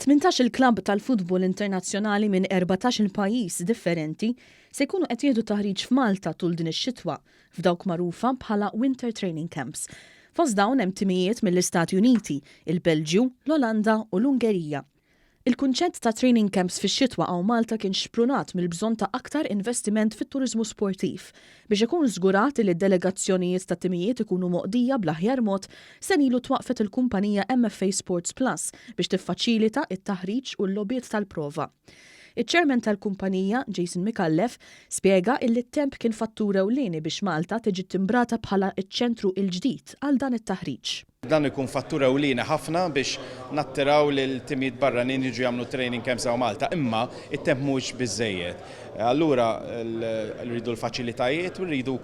18 il-klabb tal-futbol internazzjonali minn 14 pajjiż differenti se jkunu qed jieħdu taħriġ f'Malta tul din ix-xitwa f'dawk magħrufa bħala Winter Training Camps. Fost dawn hemm timijiet mill-Istati Uniti, il-Belġju, l-Olanda u l-Ungerija. Il-kunċett ta' training camps fix-xitwa għaw Malta kien xprunat mill-bżonn ta' aktar investiment fit-turiżmu sportiv biex ikun żgurat li d-delegazzjonijiet ta' timijiet ikunu moqdija bl-aħjar mod se ilu twaqfet il-kumpanija MFA Sports Plus biex tiffaċilita it-taħriġ u l-lobiet tal-prova. Iċ-ċermen tal-kumpanija, Jason Mikallef, spjega illi t-temp kien fattura ewlieni biex Malta tiġi timbrata bħala iċ-ċentru il-ġdid għal dan it-taħriġ. Dan ikun fattura ewlieni ħafna biex nattiraw lil timijiet barranin jiġu jagħmlu training camps għaw Malta, imma it-temp mhux biżżejjed. Allura rridu l-faċilitajiet u rridu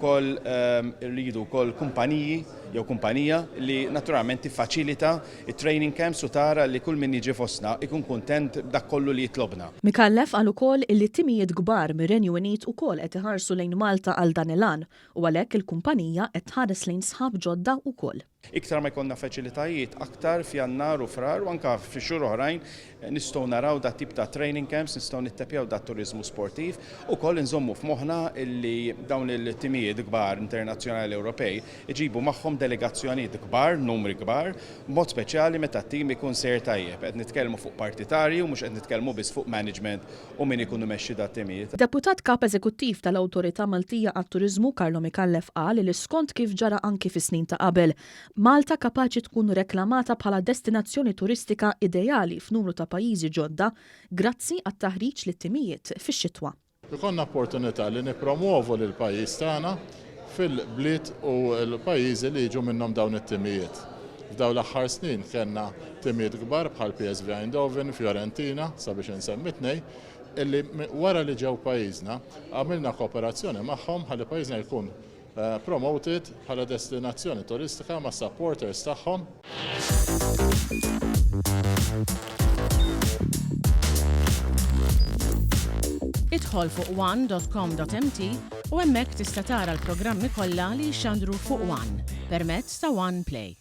wkoll kumpaniji jew kumpanija li naturalment tiffaċilita it-training camps u tara li kull min jiġi fostna ikun kuntent b'dak kollu li jitlobna. Mikallef qal ukoll illi timijiet kbar mir-Renju Unit ukoll qed iħarsu lejn Malta għal dan il-għan u għalhekk il-kumpanija qed tħares lejn sħab ġodda wkoll. Iktar ma jkollna faċilitajiet aktar f'Jannar u frar u anke f'xhur oħrajn nistgħu naraw dat tip ta' training camps, nistgħu nittepjaw dat turiżmu sportiv ukoll inżommu f'moħħna illi dawn il-timijiet kbar internazzjonali Ewropej iġibu magħhom delegazzjonijiet kbar, numri kbar, b'mod speċjali meta t-tim ikun ser tajjeb. Qed nitkellmu fuq partitarju mhux qed nitkellmu biss fuq management u min ikun imexxi dat-timijiet. Deputat kap eżekuttiv tal-Awtorità Maltija għat-Turiżmu Karlo Mikallef qal li skont kif ġara anki fis-snin ta' qabel, Malta kapaċi tkun reklamata bħala destinazzjoni turistika ideali f'numru ta' pajjiżi ġodda grazzi għat-taħriġ lit-timijiet fix-xitwa. Ikonna opportunità li nippromovu lil pajjiż tagħna fil-bliet u l-pajjiżi li jiġu minnhom dawn it-timijiet. F'dawn l-aħħar snin kellna timijiet kbar bħal PSV Eindhoven, Fiorentina, sabiex insemmi tnej, illi wara li ġew pajjiżna għamilna kooperazzjoni magħhom ħalli pajjiżna jkun promoted bħala destinazzjoni turistika ma' supporters tagħhom. Idħol fuq one.com.mt u hemmhekk tista' tara l-programmi kollha li jxandru fuq One permezz ta' One Play.